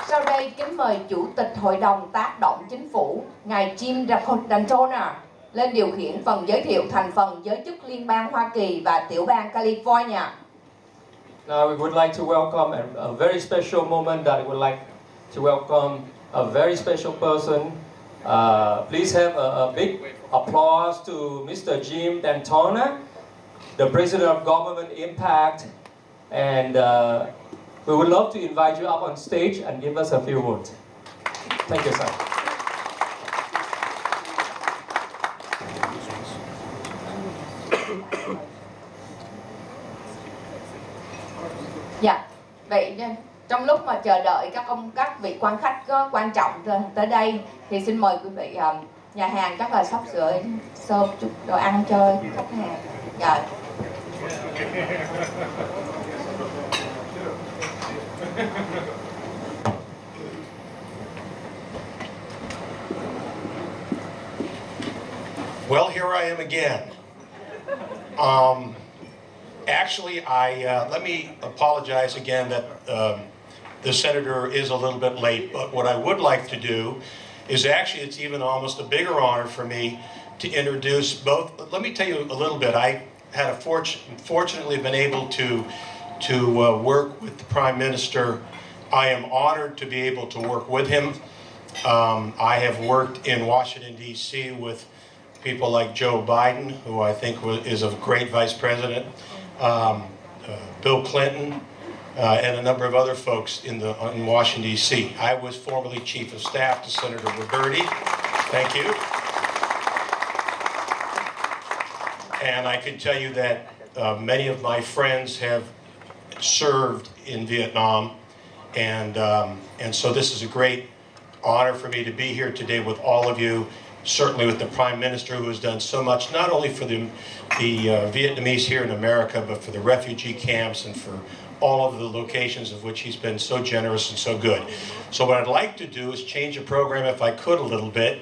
Sau đây kính mời Chủ tịch Hội đồng Tác động Chính phủ, ngài Jim Daytona lên điều khiển phần giới thiệu thành phần giới chức Liên bang Hoa Kỳ và tiểu bang California. Now we would like to welcome a very special moment that we would like to welcome a very special person. Please have a big applause to Mr. Jim Daytona, the President of Government Impact, and we would love to invite you up on stage and give us a few words. Thank you, sir. Dạ, vậy trong lúc mà chờ đợi các vị quan khách có quan trọng tới đây thì xin mời quý vị, nhà hàng chắc là sắp sửa serve chút đồ ăn cho khách hàng. Dạ. Well, here I am again. Actually, let me apologize again that the senator is a little bit late, but what I would like to do is actually, it's even almost a bigger honor for me to introduce both. Let me tell you a little bit. I had fortunately been able to work with the Prime Minister. I am honored to be able to work with him. I have worked in Washington, D.C. with people like Joe Biden, who I think is a great vice president, Bill Clinton, and a number of other folks in Washington, D.C. I was formerly Chief of Staff to Senator Roberti. Thank you. And I can tell you that many of my friends have served in Vietnam, and so this is a great honor for me to be here today with all of you, certainly with the Prime Minister, who has done so much, not only for the Vietnamese here in America, but for the refugee camps and for all of the locations of which he's been so generous and so good. So what I'd like to do is change the program, if I could, a little bit,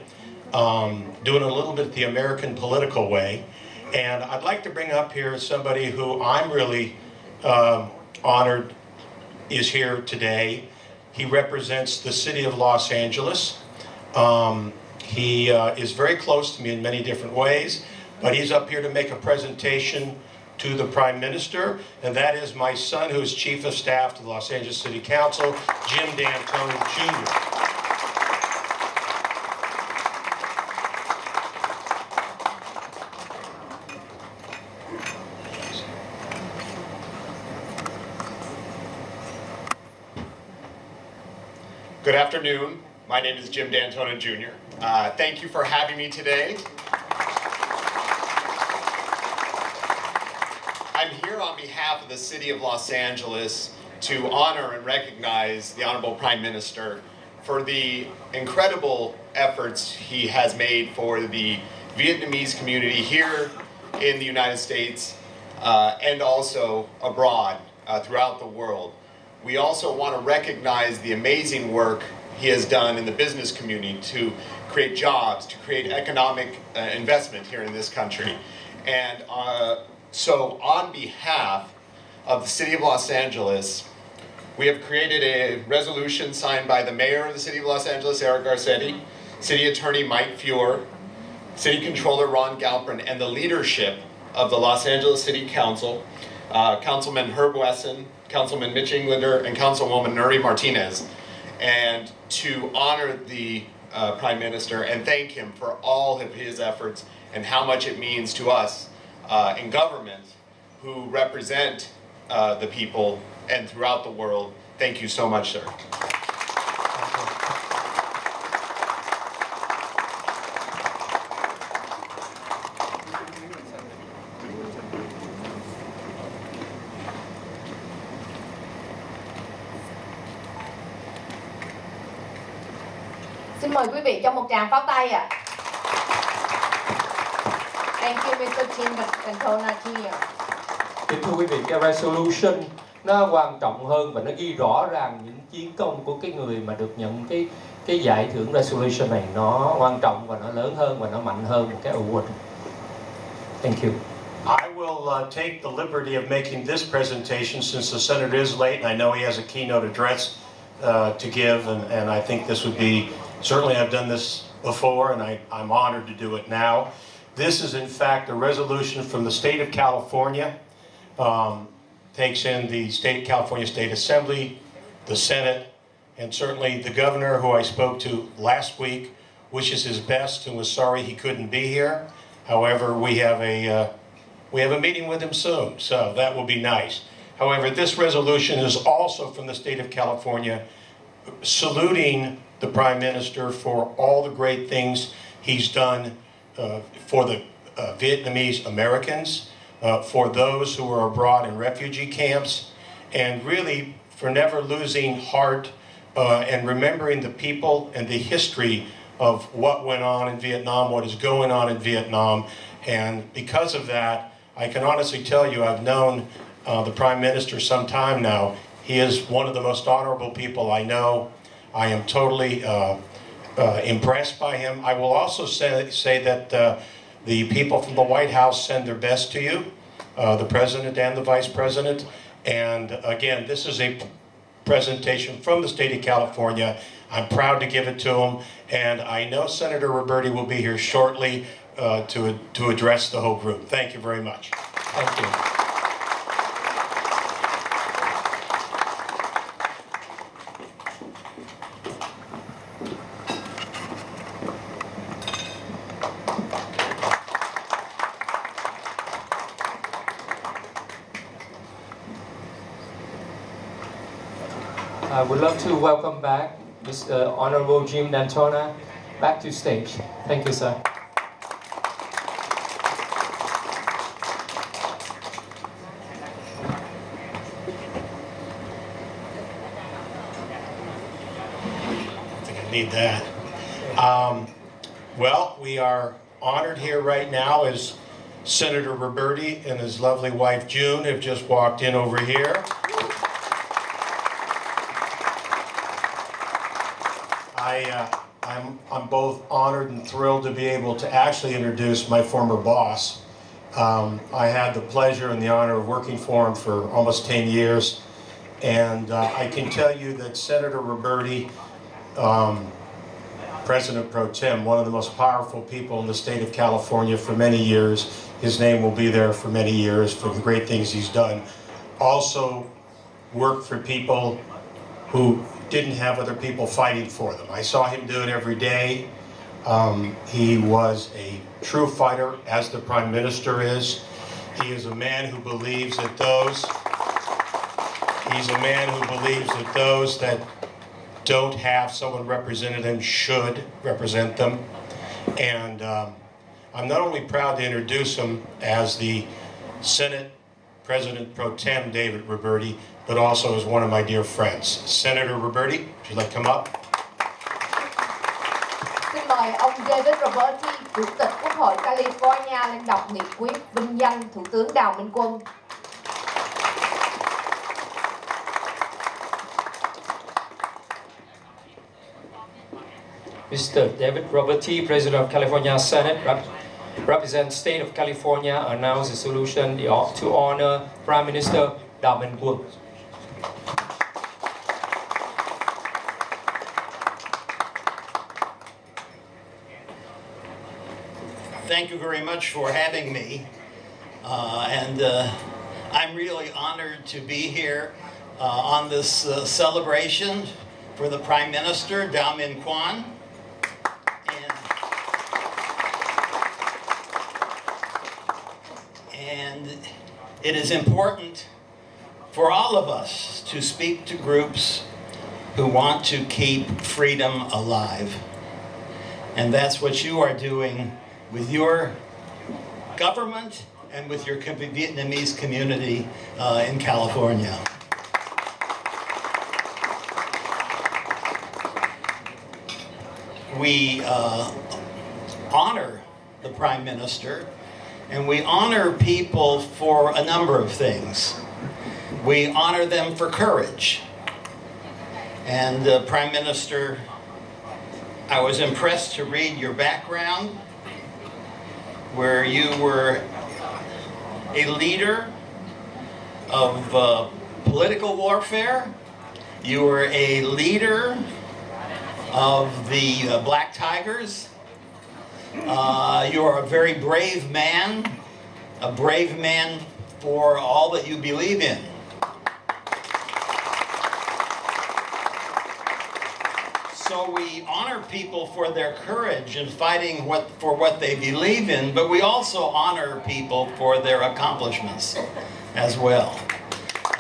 doing a little bit the American political way. And I'd like to bring up here somebody who I'm really honored is here today. He represents the city of Los Angeles. He is very close to me in many different ways, but he's up here to make a presentation to the Prime Minister, and that is my son, who is Chief of Staff to the Los Angeles City Council, Jim Daytona Jr. Good afternoon. My name is Jim Daytona Jr. Thank you for having me today. I'm here on behalf of the City of Los Angeles to honor and recognize the Honorable Prime Minister for the incredible efforts he has made for the Vietnamese community here in the United States and also abroad throughout the world. We also want to recognize the amazing work he has done in the business community to create jobs, to create economic investment here in this country. And so on behalf of the City of Los Angeles, we have created a resolution signed by the Mayor of the City of Los Angeles, Eric Garcetti, City Attorney Mike Feuer, City Controller Ron Galpern, and the leadership of the Los Angeles City Council, Councilman Herb Wesson, Councilman Mitch Englander, and Councilwoman Nuri Martinez, and to honor the Prime Minister and thank him for all of his efforts and how much it means to us in government who represent the people and throughout the world. Thank you so much, sir. Xin mời quý vị cho một tràng pháo tay ạ. Thank you, Mr. Jim Daytona Jr. Kính thưa quý vị, cái resolution nó quan trọng hơn và nó ghi rõ ràng những chiến công của cái người mà được nhận cái giải thưởng resolution này, nó quan trọng và nó lớn hơn và nó mạnh hơn một cái award. Thank you. I will take the liberty of making this presentation since the Senator is late and I know he has a keynote address to give, and I think this would be, certainly I've done this before, and I'm honored to do it now. This is in fact a resolution from the state of California, takes in the California State Assembly, the Senate, and certainly the governor, who I spoke to last week, wishes his best and was sorry he couldn't be here. However, we have a meeting with him soon, so that will be nice. However, this resolution is also from the state of California, saluting the Prime Minister for all the great things he's done for the Vietnamese Americans, for those who are abroad in refugee camps, and really for never losing heart and remembering the people and the history of what went on in Vietnam, what is going on in Vietnam. And because of that, I can honestly tell you, I've known the Prime Minister some time now. He is one of the most honorable people I know. I am totally impressed by him. I will also say that the people from the White House send their best to you, the President and the Vice President. And again, this is a presentation from the state of California. I'm proud to give it to him, and I know Senator Roberti will be here shortly to address the whole group. Thank you very much. Thank you. I would love to welcome back Mr. Honorable Jim Dantona back to stage. Thank you, sir. I think I need that. Well, we are honored here right now as Senator Roberti and his lovely wife June have just walked in over here. I'm both honored and thrilled to be able to actually introduce my former boss. I had the pleasure and the honor of working for him for almost 10 years. And I can tell you that Senator Roberti, President Pro Tem, one of the most powerful people in the state of California for many years. His name will be there for many years for the great things he's done. Also worked for people who didn't have other people fighting for them. I saw him do it every day. He was a true fighter, as the Prime Minister is. He is a man who believes that those that don't have someone representing them should represent them. And I'm not only proud to introduce him as the Senate President Pro Tem David Roberti, but also as one of my dear friends. Senator Roberti, would you like to come up? Xin mời ông David Roberti, Chủ tịch Quốc hội California, lên đọc nghị quyết vinh danh Thủ tướng Đào Minh Quân. Mr. David Roberti, President of California Senate, represents State of California, announce a solution to honor Prime Minister Đào Minh Quân. Thank you very much for having me, and I'm really honored to be here on this celebration for the Prime Minister, Đào Minh Quân. And it is important for all of us to speak to groups who want to keep freedom alive. And that's what you are doing with your government and with your Vietnamese community in California. We honor the Prime Minister, and we honor people for a number of things. We honor them for courage. And Prime Minister, I was impressed to read your background, where you were a leader of political warfare. You were a leader of the Black Tigers. You are a very brave man for all that you believe in. So we honor people for their courage in fighting for what they believe in, but we also honor people for their accomplishments as well.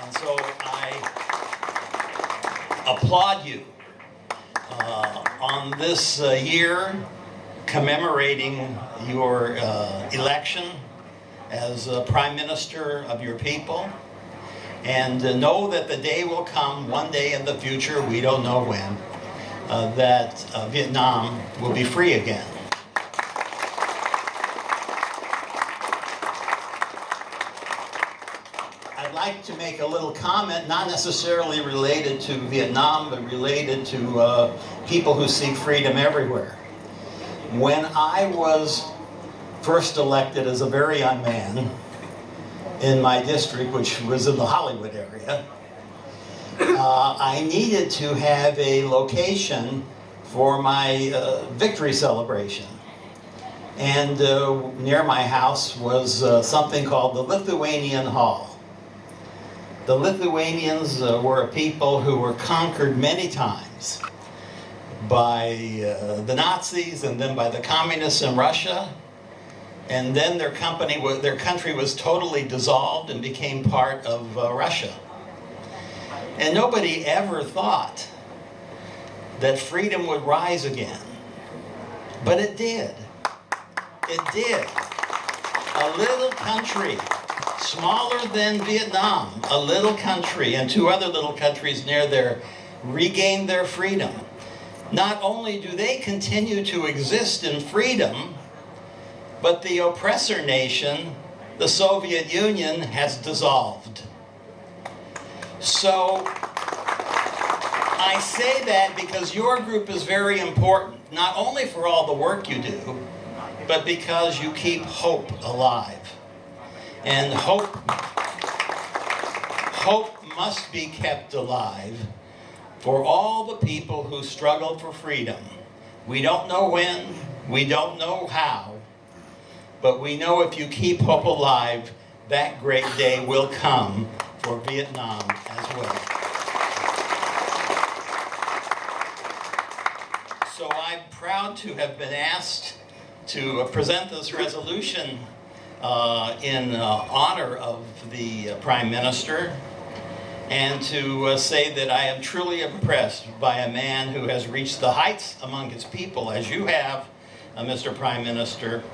And so I applaud you on this year commemorating your election as Prime Minister of your people. And know that the day will come, one day in the future, we don't know when, that Vietnam will be free again. I'd like to make a little comment, not necessarily related to Vietnam, but related to people who seek freedom everywhere. When I was first elected as a very young man in my district, which was in the Hollywood area, I needed to have a location for my victory celebration. And near my house was something called the Lithuanian Hall. The Lithuanians were a people who were conquered many times by the Nazis and then by the communists in Russia. And then their country was totally dissolved and became part of Russia. And nobody ever thought that freedom would rise again. But it did. It did. A little country, smaller than Vietnam, a little country, and two other little countries near there regained their freedom. Not only do they continue to exist in freedom, but the oppressor nation, the Soviet Union, has dissolved. So I say that because your group is very important, not only for all the work you do, but because you keep hope alive. And hope must be kept alive for all the people who struggle for freedom. We don't know when, we don't know how, but we know if you keep hope alive, that great day will come for Vietnam as well. So I'm proud to have been asked to present this resolution in honor of the Prime Minister, and to say that I am truly impressed by a man who has reached the heights among his people, as you have, Mr. Prime Minister,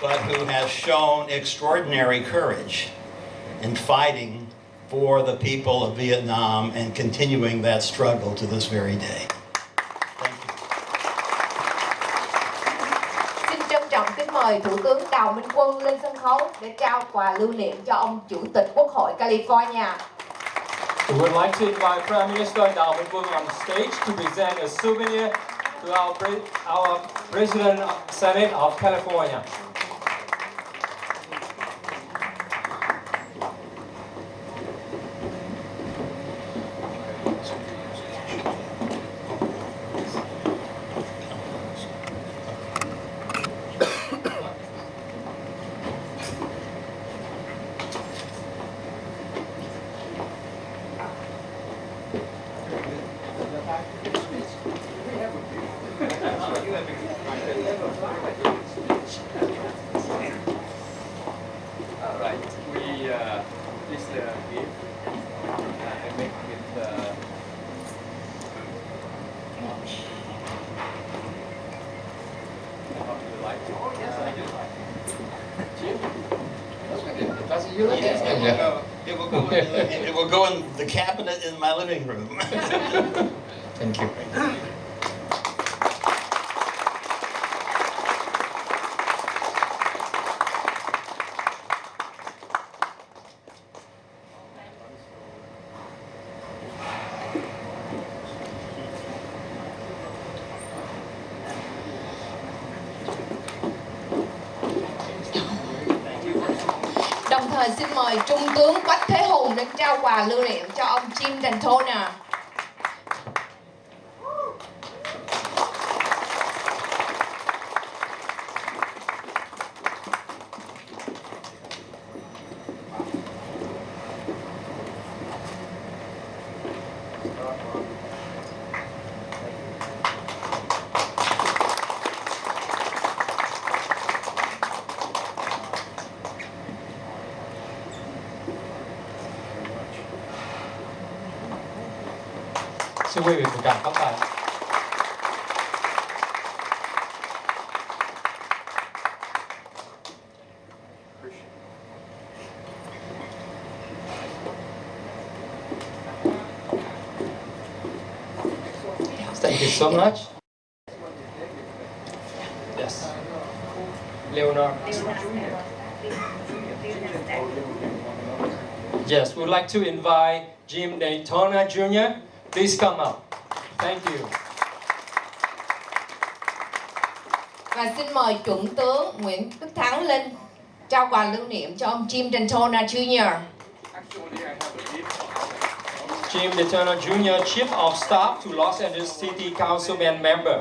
but who has shown extraordinary courage in fighting for the people of Vietnam and continuing that struggle to this very day. Thank you. Xin trân trọng kính mời Thủ tướng Đào Minh Quân lên sân khấu để trao quà lưu niệm cho ông Chủ tịch Quốc hội California. We would like to invite Prime Minister Đào Minh Quân on stage to present a souvenir to our President of Senate of California. It will go in the cabinet in my living room. Thank you. xin mời Trung tướng Quách Thế Hùng đến trao quà lưu niệm cho ông Jim Dantona. Xin quý vị cùng cảm các bạn. Thank you so much. Yes. Leonard. Yes, we would like to invite Jim Dantona Jr. Please come up. Thank you. Và xin mời Chuẩn tướng Nguyễn Đức Thắng lên trao quà lưu niệm cho ông Jim Dantona Jr. Jim Dantona Jr., Chief of Staff to Los Angeles City Councilman Member.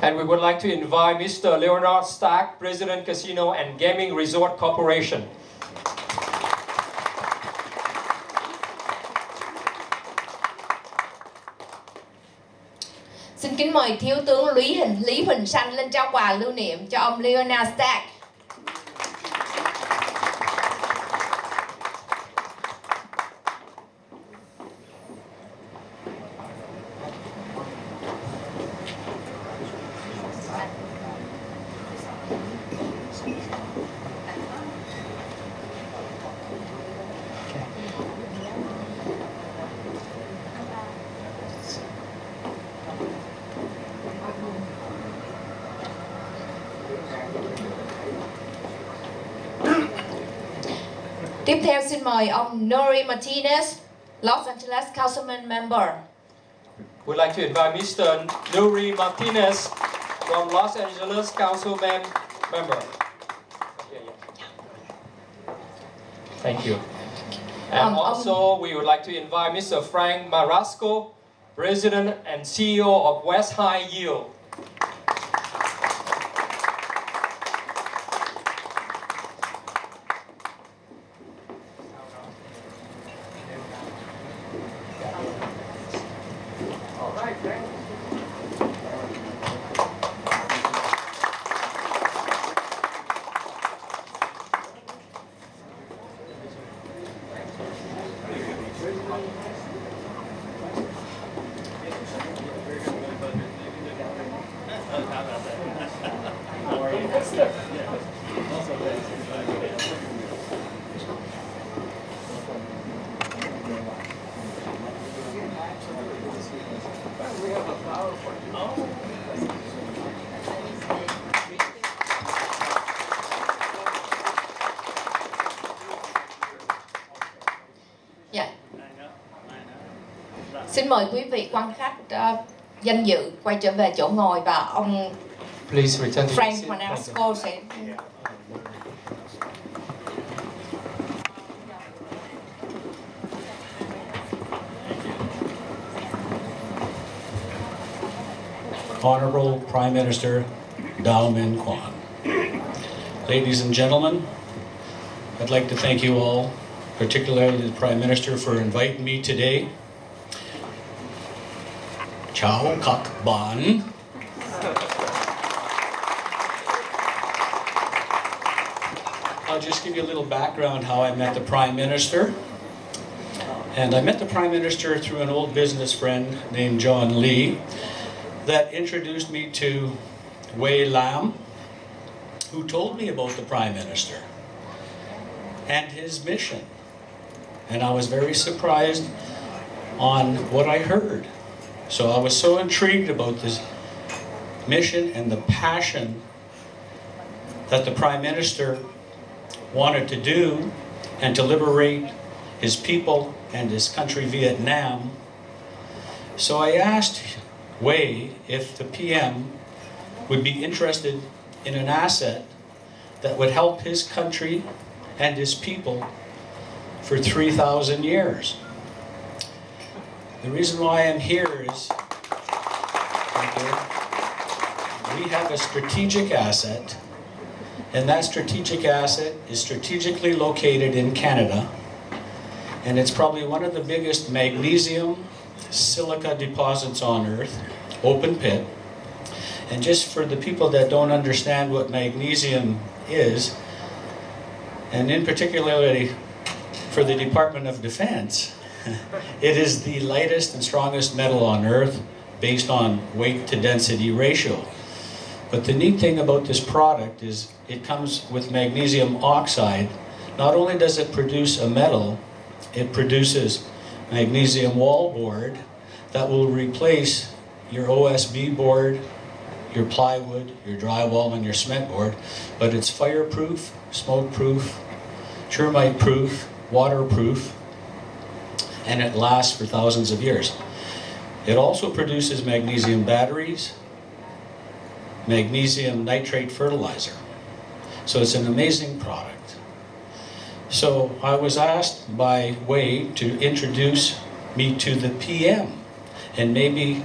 And we would like to invite Mr. Leonard Stack, President Casino and Gaming Resort Corporation. Xin kính mời Thiếu tướng Lý Huỳnh Sanh lên trao quà lưu niệm cho ông Leonard Stack. Tiếp theo xin mời ông Nori Martinez, Los Angeles Councilman Member. We'd like to invite Mr. Nuri Martinez from Los Angeles Councilman Member. Thank you. And also, we would like to invite Mr. Frank Marasco, President and CEO of West High Yield. Xin mời quý vị quan khách danh dự quay trở về chỗ ngồi và ông Frank Marasco sẽ... Honorable Prime Minister QUYÄ. Ladies and gentlemen, I'd like to thank you all, particularly the Prime Minister, for inviting me today. Chào các bạn. I'll just give you a little background how I met the Prime Minister. And I met the Prime Minister through an old business friend named John Lee that introduced me to Wei Lam, who told me about the Prime Minister and his mission. And I was very surprised on what I heard. So I was so intrigued about this mission and the passion that the Prime Minister wanted to do and to liberate his people and his country, Vietnam. So I asked QUYê if the PM would be interested in an asset that would help his country and his people for 3,000 years. The reason why I'm here is we have a strategic asset, and that strategic asset is strategically located in Canada, and it's probably one of the biggest magnesium silica deposits on Earth, open pit. And just for the people that don't understand what magnesium is, and in particularly for the Department of Defense, it is the lightest and strongest metal on Earth based on weight to density ratio. But the neat thing about this product is it comes with magnesium oxide. Not only does it produce a metal, it produces magnesium wallboard that will replace your OSB board, your plywood, your drywall, and your cement board. But it's fireproof, smoke-proof, termite-proof, waterproof, and it lasts for thousands of years. It also produces magnesium batteries, magnesium nitrate fertilizer. So it's an amazing product. So I was asked by QUYê to introduce me to the PM, and maybe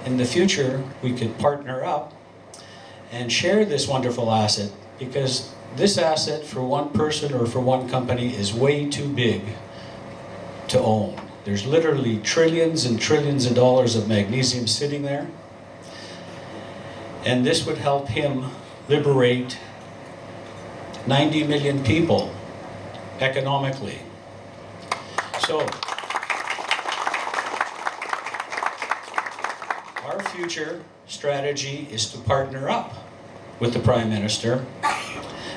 in the future we could partner up and share this wonderful asset, because this asset for one person or for one company is way too big to own. There's literally trillions and trillions of dollars of magnesium sitting there. And this would help him liberate 90 million people economically. So, our future strategy is to partner up with the Prime Minister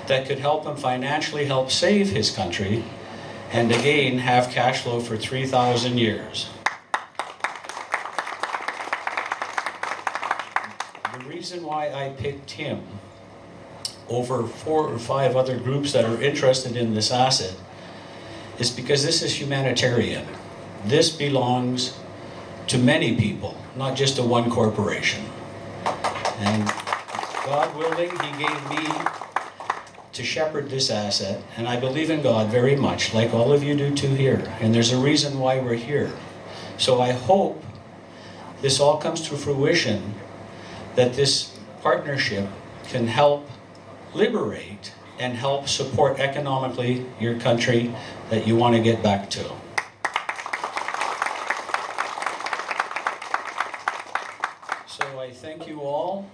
that could help him financially help save his country and again have cash flow for 3,000 years. The reason why I picked him over 4 or 5 other groups that are interested in this asset is because this is humanitarian. This belongs to many people, not just to one corporation. And God willing, He gave me to shepherd this asset, and I believe in God very much, like all of you do too here, and there's a reason why we're here. So I hope this all comes to fruition, that this partnership can help liberate and help support economically your country that you want to get back to. So I thank you all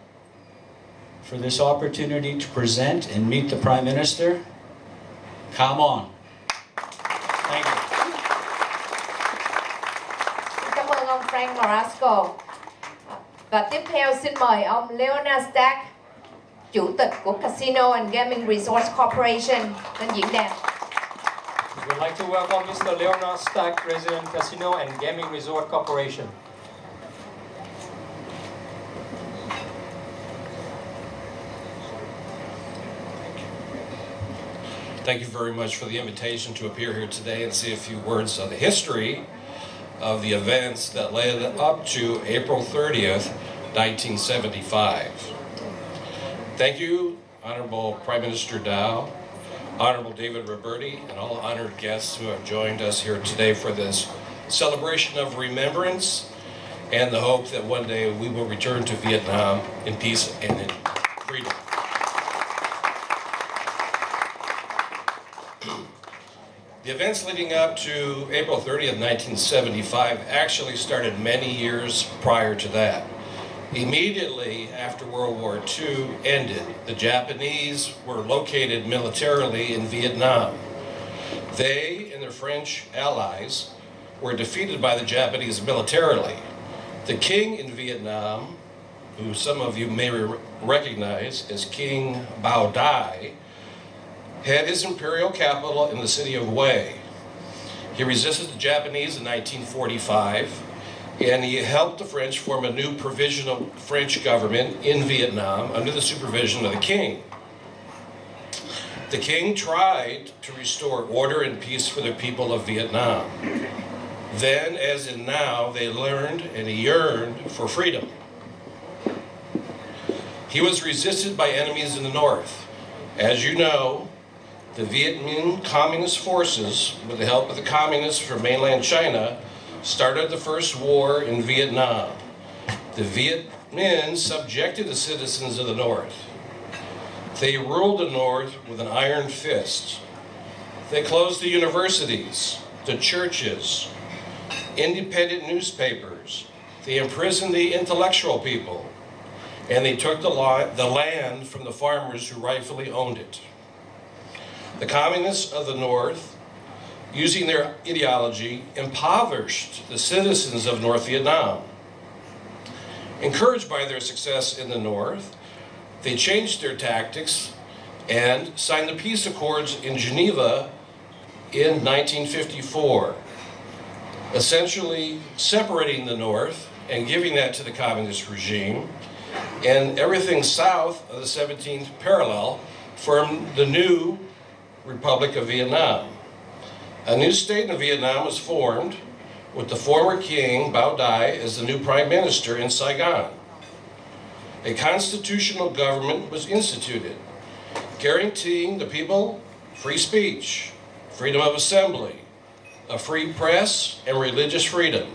for this opportunity to present and meet the Prime Minister. Come on. Thank you. Cảm ơn ông Frank Marasco. Và tiếp theo xin mời ông Leonard Stack, Chủ tịch của Casino and Gaming Resorts Corporation, lên diễn đàn. We'd like to welcome Mr. Leonard Stack, President, Casino and Gaming Resort Corporation. Thank you very much for the invitation to appear here today and say a few words of the history of the events that led up to April 30th, 1975. Thank you, Honorable Prime Minister Dow, Honorable David Roberti, and all honored guests who have joined us here today for this celebration of remembrance and the hope that one day we will return to Vietnam in peace and in freedom. The events leading up to April 30th, 1975 actually started many years prior to that. Immediately after World War II ended, the Japanese were located militarily in Vietnam. They and their French allies were defeated by the Japanese militarily. The king in Vietnam, who some of you may recognize as King Bao Dai, had his imperial capital in the city of Hue. He resisted the Japanese in 1945, and he helped the French form a new provisional French government in Vietnam under the supervision of the king. The king tried to restore order and peace for the people of Vietnam. Then, as in now, they learned and yearned for freedom. He was resisted by enemies in the north. As you know, the Viet Minh Communist forces, with the help of the communists from mainland China, started the first war in Vietnam. The Viet Minh subjected the citizens of the north. They ruled the north with an iron fist. They closed the universities, the churches, independent newspapers. They imprisoned the intellectual people, and they took the land from the farmers who rightfully owned it. The communists of the north, using their ideology, impoverished the citizens of North Vietnam. Encouraged by their success in the north, they changed their tactics and signed the peace accords in Geneva in 1954, essentially separating the north and giving that to the communist regime, and everything south of the 17th parallel formed the new Republic of Vietnam. A new state in Vietnam was formed with the former king, Bao Dai, as the new prime minister in Saigon. A constitutional government was instituted, guaranteeing the people free speech, freedom of assembly, a free press, and religious freedom.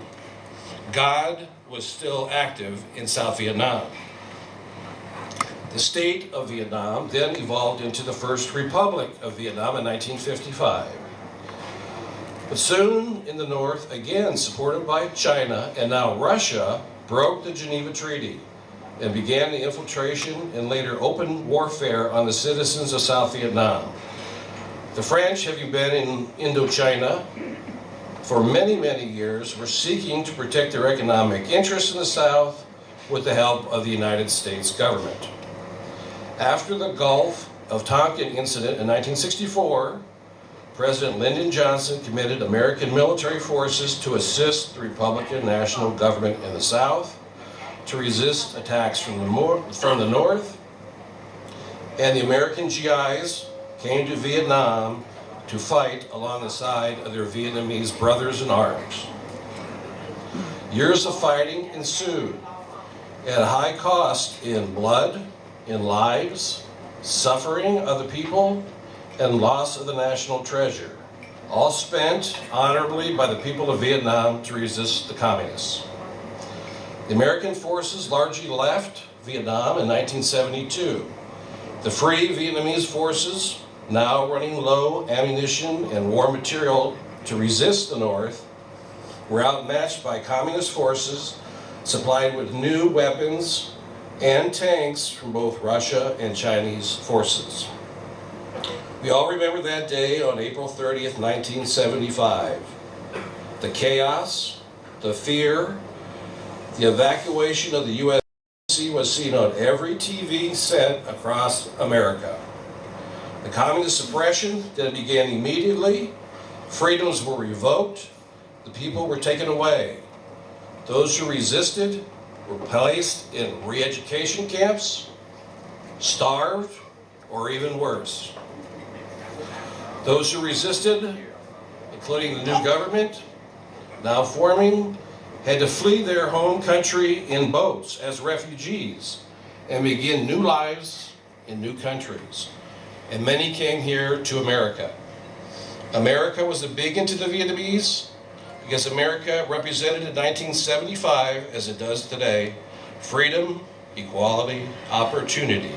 God was still active in South Vietnam. The state of Vietnam then evolved into the First Republic of Vietnam in 1955. But soon in the north, again supported by China and now Russia, broke the Geneva Treaty and began the infiltration and later open warfare on the citizens of South Vietnam. The French, having been in Indochina for many, many years, were seeking to protect their economic interests in the South with the help of the United States government. After the Gulf of Tonkin incident in 1964, President Lyndon Johnson committed American military forces to assist the Republican national government in the South, to resist attacks from the north, and the American GIs came to Vietnam to fight along the side of their Vietnamese brothers in arms. Years of fighting ensued at a high cost in blood, in lives, suffering of the people, and loss of the national treasure, all spent honorably by the people of Vietnam to resist the communists. The American forces largely left Vietnam in 1972. The Free Vietnamese forces, now running low ammunition and war material to resist the North, were outmatched by communist forces supplied with new weapons and tanks from both Russia and Chinese forces. We all remember that day on April 30th, 1975. The chaos, the fear, the evacuation of the U.S. was seen on every TV set across America. The communist suppression that began immediately, freedoms were revoked, the people were taken away. Those who resisted were placed in re-education camps, starved, or even worse. Those who resisted, including the new government, now forming, had to flee their home country in boats as refugees and begin new lives in new countries. And many came here to America. America was big into the Vietnamese because America represented in 1975, as it does today, freedom, equality, opportunity.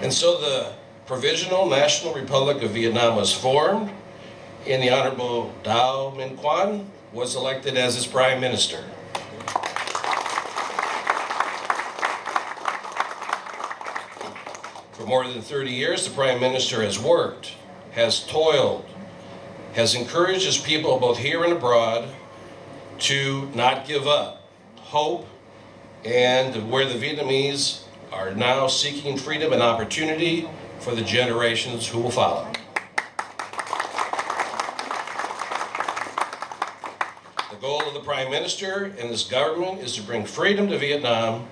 And so the Provisional National Republic of Vietnam was formed, and the Honorable Dow Minh Quan was elected as its Prime Minister. For more than 30 years, the Prime Minister has worked, has toiled, has encouraged his people both here and abroad to not give up, hope, and where the Vietnamese are now seeking freedom and opportunity for the generations who will follow. The goal of the Prime Minister and his government is to bring freedom to Vietnam,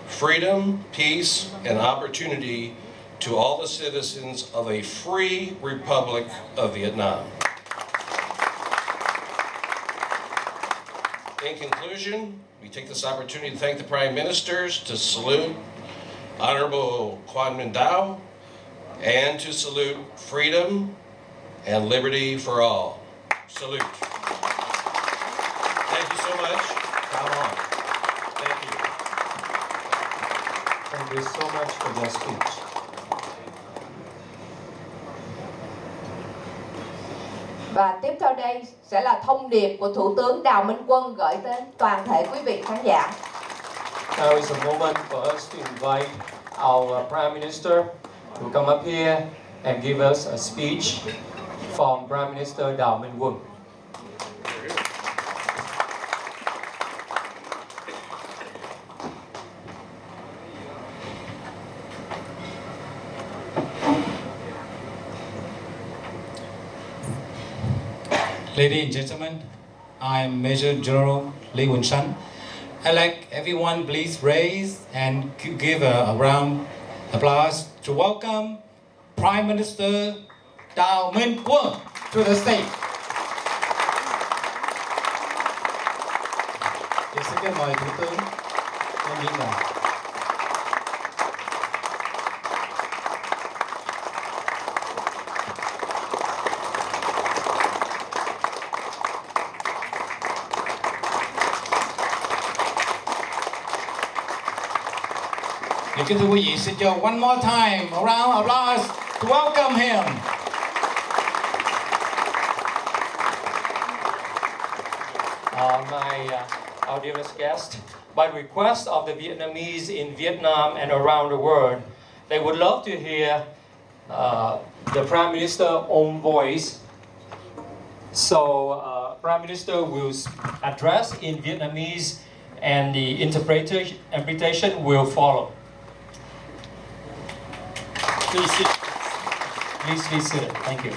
freedom, peace, and opportunity to all the citizens of a free Republic of Vietnam. In conclusion, we take this opportunity to thank the Prime Ministers, to salute Honorable Quan Minh Dao, and to salute freedom and liberty for all. Salute. Thank you so much. Come on. Thank you. Thank you so much for your speech. Và tiếp theo đây sẽ là thông điệp của Thủ tướng Đào Minh Quân gửi đến toàn thể quý vị khán giả. Now is a moment for us to invite our Prime Minister to come up here and give us a speech from Prime Minister Đào Minh Quân. Ladies and gentlemen, I'm Major General Lee Win-San. I'd like everyone please raise and give a round of applause to welcome Prime Minister Đào Minh Quân to the stage. Xin mời Thủ tướng lên diễn đàn. Kính thưa quý vị, xin cho one more time a round of applause to welcome him. Our dearest guest, by request of the Vietnamese in Vietnam and around the world, they would love to hear the Prime Minister's own voice. So, Prime Minister will address in Vietnamese, and the interpretation will follow. Please be seated. Thank you.